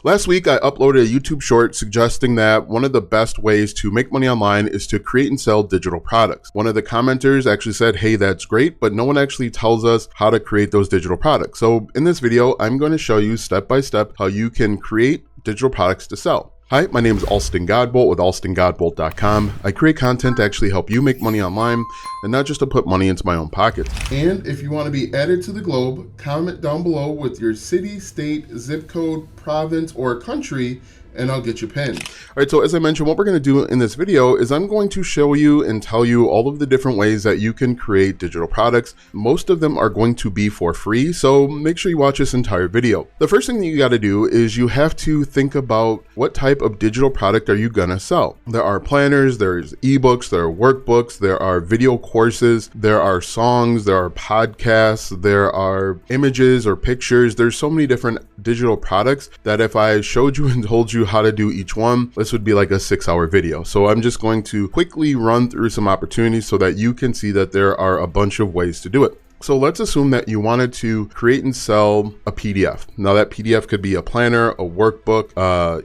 Last week, I uploaded a YouTube short suggesting that one of the best ways to make money online is to create and sell digital products. One of the commenters actually said, hey, that's great, but no one actually tells us how to create those digital products. So in this video, I'm going to show you step by step how you can create digital products to sell. Hi, my name is Alston Godbolt with alstongodbolt.com. I create content to actually help you make money online and not just to put money into my own pocket. And if you want to be added to the globe, comment down below with your city, state, zip code, province, or country, and I'll get you pinned. All right, so as I mentioned, what we're going to do in this video is I'm going to show you and tell you all of the different ways that you can create digital products. Most of them are going to be for free, so make sure you watch this entire video. The first thing that you got to do is you have to think about what type of digital product are you going to sell. There are planners, there's ebooks, there are workbooks, there are video courses, there are songs, there are podcasts, there are images or pictures. There's so many different digital products that if I showed you and told you how to do each one, this would be like a 6-hour video. So I'm just going to quickly run through some opportunities so that you can see that there are a bunch of ways to do it. So let's assume that you wanted to create and sell a PDF. Now that PDF could be a planner, a workbook,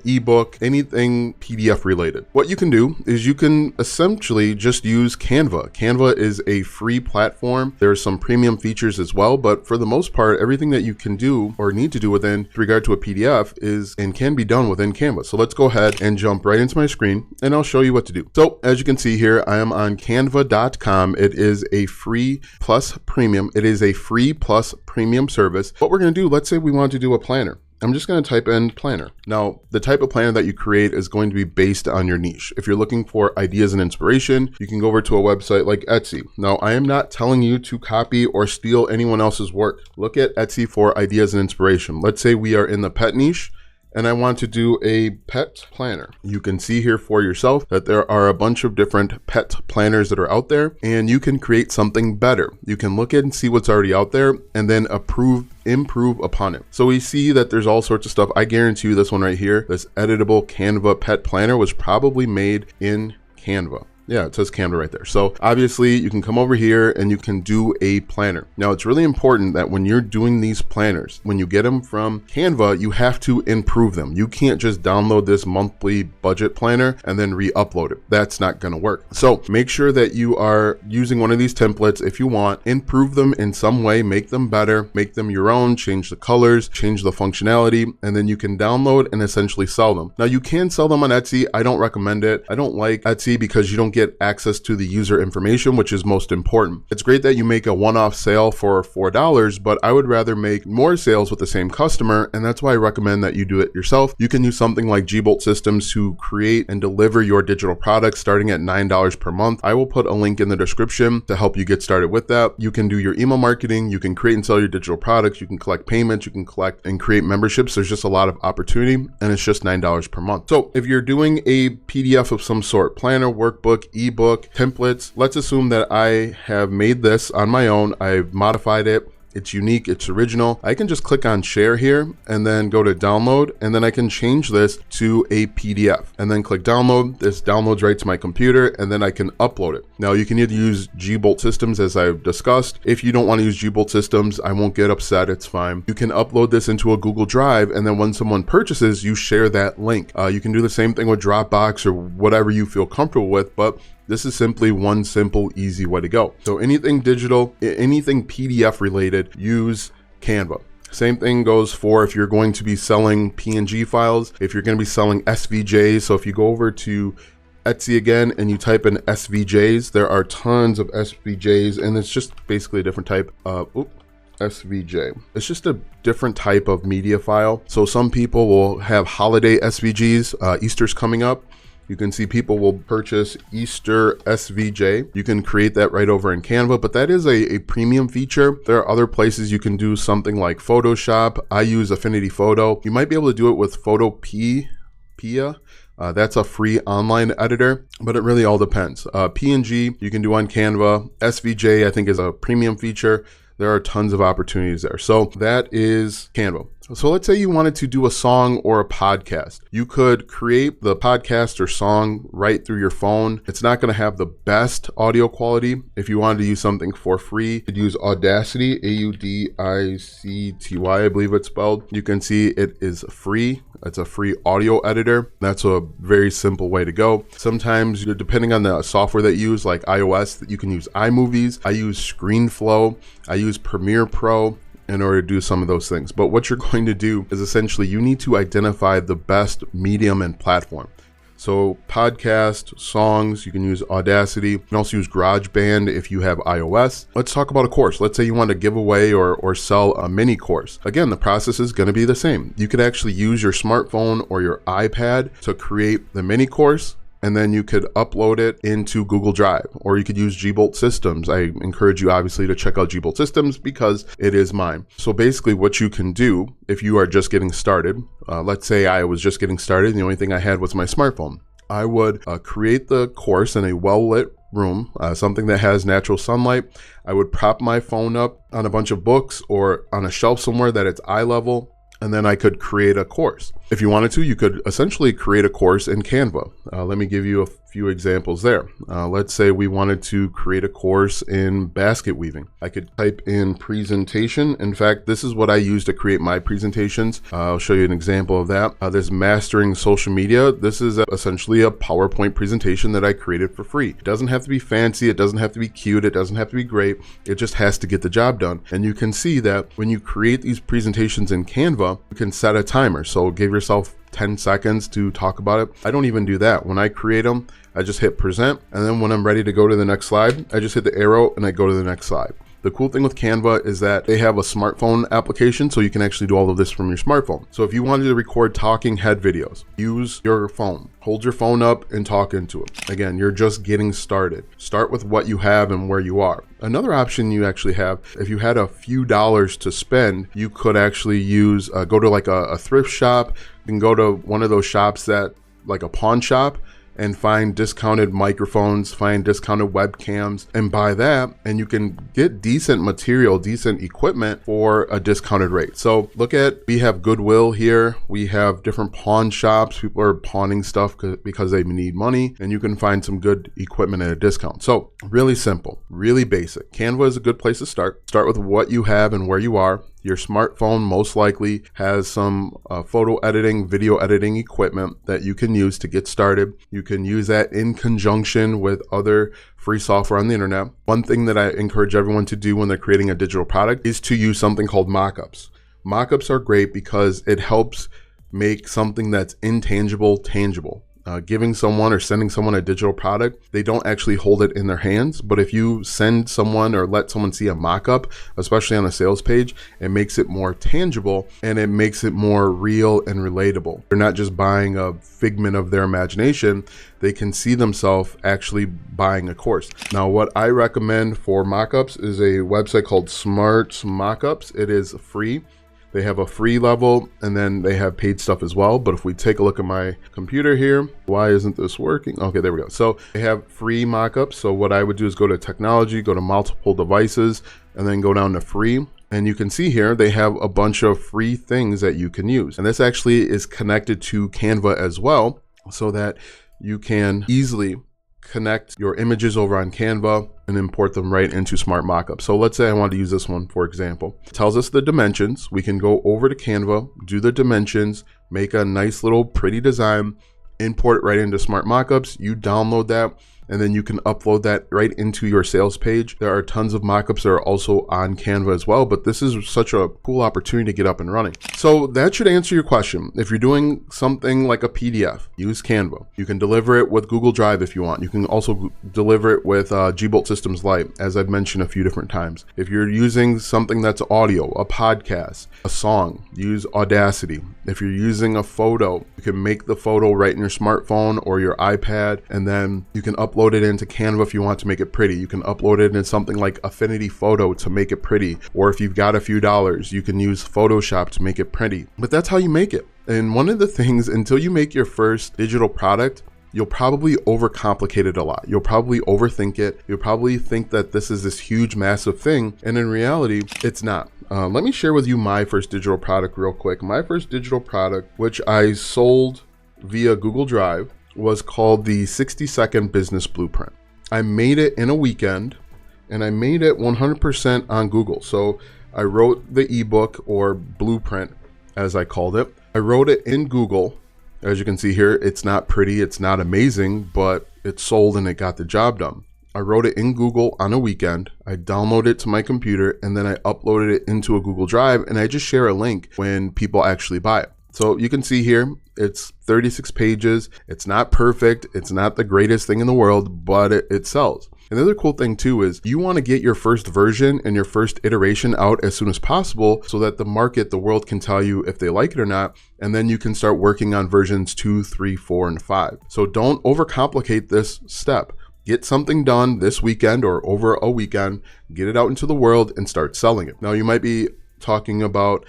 ebook, anything PDF related. What you can do is you can essentially just use Canva. Canva is a free platform. There's some premium features as well, but for the most part, everything that you can do or need to do within regard to a PDF is and can be done within Canva. So let's go ahead and jump right into my screen and I'll show you what to do. So as you can see here, I am on canva.com. It is a free plus premium. It is a free plus premium service. What we're going to do, let's say we want to do a planner. I'm just going to type in planner. Now, the type of planner that you create is going to be based on your niche. If you're looking for ideas and inspiration, you can go over to a website like Etsy. Now, I am not telling you to copy or steal anyone else's work. Look at Etsy for ideas and inspiration. Let's say we are in the pet niche and I want to do a pet planner. You can see here for yourself that there are a bunch of different pet planners that are out there, and you can create something better. You can look at and see what's already out there and then improve upon it. So we see that there's all sorts of stuff. I guarantee you this one right here, this editable Canva pet planner was probably made in Canva. Yeah, it says Canva right there. So obviously you can come over here and you can do a planner. Now it's really important that when you're doing these planners, when you get them from Canva, you have to improve them. You can't just download this monthly budget planner and then re-upload it. That's not gonna work. So make sure that you are using one of these templates. If you want, improve them in some way, make them better, make them your own, change the colors, change the functionality, and then you can download and essentially sell them. Now you can sell them on Etsy. I don't recommend it. I don't like Etsy because you don't get access to the user information, which is most important. It's great that you make a one-off sale for $4, but I would rather make more sales with the same customer, and that's why I recommend that you do it yourself. You can use something like Gbolt Systems to create and deliver your digital products starting at $9 per month. I will put a link in the description to help you get started with that. You can do your email marketing, you can create and sell your digital products, you can collect payments, you can collect and create memberships. There's just a lot of opportunity, and it's just $9 per month. So if you're doing a PDF of some sort, planner, workbook, ebook, templates, let's assume that I have made this on my own. I've modified it. It's unique, it's original. I can just click on share here and then go to download, and then I can change this to a PDF and then click download. This downloads right to my computer and then I can upload it. Now you can either use Gbolt Systems as I've discussed. If you don't want to use Gbolt Systems, I won't get upset, it's fine. You can upload this into a Google Drive, and then when someone purchases, you share that link. You can do the same thing with Dropbox or whatever you feel comfortable with, but this is simply one simple, easy way to go. So anything digital, anything PDF related, use Canva. Same thing goes for if you're going to be selling PNG files, if you're going to be selling SVJs. So if you go over to Etsy again and you type in SVJs, there are tons of SVJs, and it's just basically a different type of, SVJ. It's just a different type of media file. So some people will have holiday SVGs, Easter's coming up. You can see people will purchase Easter SVJ. You can create that right over in Canva, but that is a premium feature. There are other places you can do something like Photoshop. I use Affinity Photo. You might be able to do it with Photopea. That's a free online editor, but it really all depends. PNG you can do on Canva. SVJ I think is a premium feature. There are tons of opportunities there. So that is Canva. So let's say you wanted to do a song or a podcast. You could create the podcast or song right through your phone. It's not going to have the best audio quality. If you wanted to use something for free, you could use Audacity, Audicty, I believe it's spelled. You can see it is free. It's a free audio editor. That's a very simple way to go. Sometimes, depending on the software that you use, like iOS, you can use iMovies. I use ScreenFlow. I use Premiere Pro in order to do some of those things. But what you're going to do is essentially you need to identify the best medium and platform. So podcast, songs, you can use Audacity. You can also use GarageBand if you have iOS. Let's talk about a course. Let's say you want to give away or sell a mini course. Again, the process is going to be the same. You could actually use your smartphone or your iPad to create the mini course, and then you could upload it into Google Drive, or you could use Gbolt Systems. I encourage you obviously to check out Gbolt Systems because it is mine. So basically what you can do if you are just getting started, let's say I was just getting started and the only thing I had was my smartphone. I would create the course in a well-lit room, something that has natural sunlight. I would prop my phone up on a bunch of books or on a shelf somewhere that it's eye level, and then I could create a course. If you wanted to, you could essentially create a course in Canva. Let me give you a few examples there. Let's say we wanted to create a course in basket weaving. I could type in presentation. In fact, this is what I use to create my presentations. I'll show you an example of that. There's mastering social media. This is essentially a PowerPoint presentation that I created for free. It doesn't have to be fancy. It doesn't have to be cute. It doesn't have to be great. It just has to get the job done. And you can see that when you create these presentations in Canva, you can set a timer. So give yourself 10 seconds to talk about it. I don't even do that. When I create them, I just hit present. And then when I'm ready to go to the next slide, I just hit the arrow and I go to the next slide. The cool thing with Canva is that they have a smartphone application, so you can actually do all of this from your smartphone. So if you wanted to record talking head videos, use your phone. Hold your phone up and talk into it. Again, you're just getting started. Start with what you have and where you are. Another option you actually have, if you had a few dollars to spend, you could actually use, go to like a thrift shop. You can go to one of those shops that, like a pawn shop, and find discounted microphones, find discounted webcams, and buy that, and you can get decent material, decent equipment for a discounted rate. So we have Goodwill here, we have different pawn shops, people are pawning stuff because they need money, and you can find some good equipment at a discount. So really simple, really basic. Canva is a good place to start. Start with what you have and where you are. Your smartphone most likely has some photo editing, video editing equipment that you can use to get started. You can use that in conjunction with other free software on the internet. One thing that I encourage everyone to do when they're creating a digital product is to use something called mockups. Mockups are great because it helps make something that's intangible tangible. Giving someone or sending someone a digital product, they don't actually hold it in their hands. But if you send someone or let someone see a mock-up, especially on a sales page, it makes it more tangible and it makes it more real and relatable. They're not just buying a figment of their imagination. They can see themselves actually buying a course. Now, what I recommend for mock-ups is a website called Smart Mockups. It is free. They have a free level and then they have paid stuff as well. But if we take a look at my computer here, why isn't this working? Okay, there we go. So they have free mockups. So what I would do is go to technology, go to multiple devices, and then go down to free. And you can see here, they have a bunch of free things that you can use. And this actually is connected to Canva as well, so that you can easily connect your images over on Canva and import them right into Smart Mockup. So let's say I want to use this one, for example. It tells us the dimensions. We can go over to Canva, do the dimensions, make a nice little pretty design, import it right into Smart Mockups. You download that, and then you can upload that right into your sales page. There are tons of mockups that are also on Canva as well, but this is such a cool opportunity to get up and running. So that should answer your question. If you're doing something like a PDF, use Canva. You can deliver it with Google Drive if you want. You can also deliver it with Gbolt Systems Lite, as I've mentioned a few different times. If you're using something that's audio, a podcast, a song, use Audacity. If you're using a photo, you can make the photo right in your smartphone or your iPad, and then you can upload it into Canva if you want to make it pretty. You can upload it in something like Affinity Photo to make it pretty. Or if you've got a few dollars, you can use Photoshop to make it pretty. But that's how you make it. And one of the things, until you make your first digital product, you'll probably overcomplicate it a lot. You'll probably overthink it. You'll probably think that this is this huge, massive thing. And in reality, it's not. Let me share with you my first digital product real quick. My first digital product, which I sold via Google Drive, was called the 60-Second Business Blueprint. I made it in a weekend, and I made it 100% on Google. So I wrote the ebook, or blueprint as I called it. I wrote it in Google. As you can see here, it's not pretty, it's not amazing, but it sold and it got the job done. I wrote it in Google on a weekend. I downloaded it to my computer, and then I uploaded it into a Google Drive, and I just share a link when people actually buy it. So you can see here, it's 36 pages. It's not perfect. It's not the greatest thing in the world, but it sells. And the other cool thing too is you want to get your first version and your first iteration out as soon as possible so that the market, the world can tell you if they like it or not. And then you can start working on versions 2, 3, 4, and 5. So don't overcomplicate this step. Get something done this weekend or over a weekend, get it out into the world and start selling it. Now you might be talking about,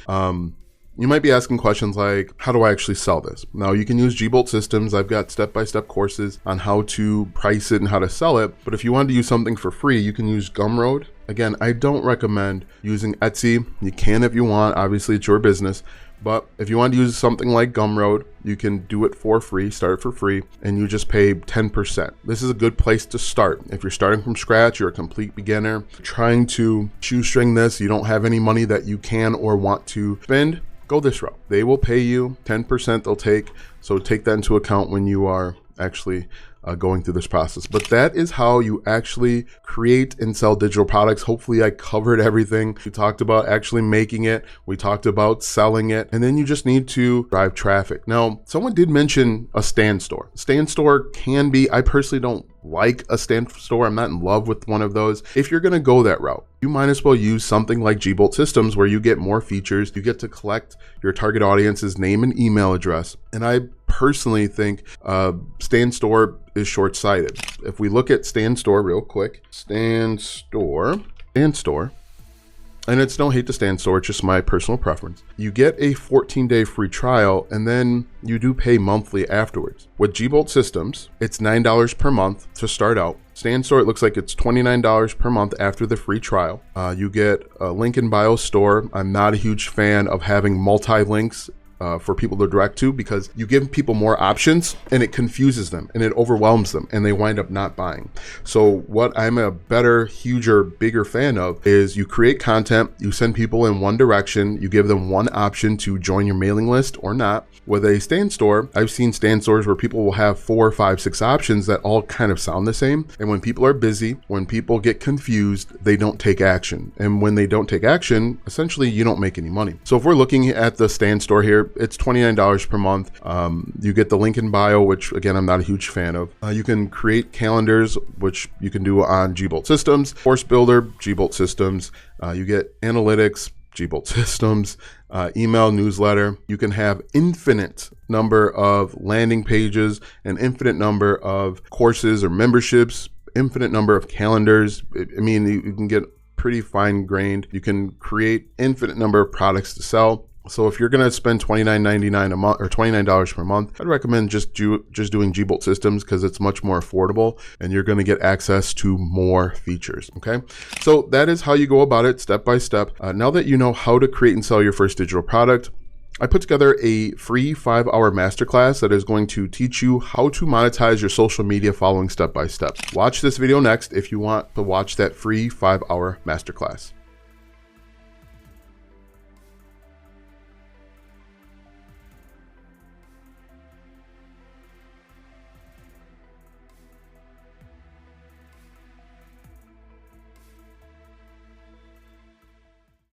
you might be asking questions like, how do I actually sell this? Now you can use Gbolt Systems. I've got step-by-step courses on how to price it and how to sell it. But if you want to use something for free, you can use Gumroad. Again, I don't recommend using Etsy. You can if you want, obviously it's your business. But if you want to use something like Gumroad, you can do it for free, start it for free, and you just pay 10%. This is a good place to start. If you're starting from scratch, you're a complete beginner, trying to shoestring this, you don't have any money that you can or want to spend, go this route. They will pay you 10%, they'll take, so take that into account when you are actually going through this process. But that is how you actually create and sell digital products. Hopefully I covered everything. We talked about actually making it. We talked about selling it. And then you just need to drive traffic. Now, someone did mention a stand store. Stand store can be, I personally don't like a stand store. I'm not in love with one of those. If you're going to go that route, you might as well use something like Gbolt Systems where you get more features. You get to collect your target audience's name and email address. And I personally think stand store is short-sighted. If we look at stand store real quick, stand store, and it's no hate to stand store, it's just my personal preference. You get a 14-day free trial, and then you do pay monthly afterwards. With Gbolt Systems, it's $9 per month to start out. Stand store, it looks like it's $29 per month after the free trial. You get a link in bio store. I'm not a huge fan of having multi-links for people to direct to, because you give people more options and it confuses them and it overwhelms them and they wind up not buying. So what I'm a better, huger, bigger fan of is you create content, you send people in one direction, you give them one option to join your mailing list or not. With a stand store, I've seen stand stores where people will have 4, 5, 6 options that all kind of sound the same. And when people are busy, when people get confused, they don't take action. And when they don't take action, essentially you don't make any money. So if we're looking at the stand store here, it's $29 per month. You get the link in bio, which again, I'm not a huge fan of. You can create calendars, which you can do on Gbolt Systems. Course Builder, Gbolt Systems. You get analytics, Gbolt Systems, email newsletter. You can have infinite number of landing pages, an infinite number of courses or memberships, infinite number of calendars. I mean, you can get pretty fine-grained. You can create infinite number of products to sell. So if you're going to spend $29.99 a month or $29 per month, I'd recommend just doing Gbolt Systems because it's much more affordable and you're going to get access to more features. Okay, so that is how you go about it step by step. Now that you know how to create and sell your first digital product, I put together a free 5-hour masterclass that is going to teach you how to monetize your social media following step by step. Watch this video next if you want to watch that free 5-hour masterclass.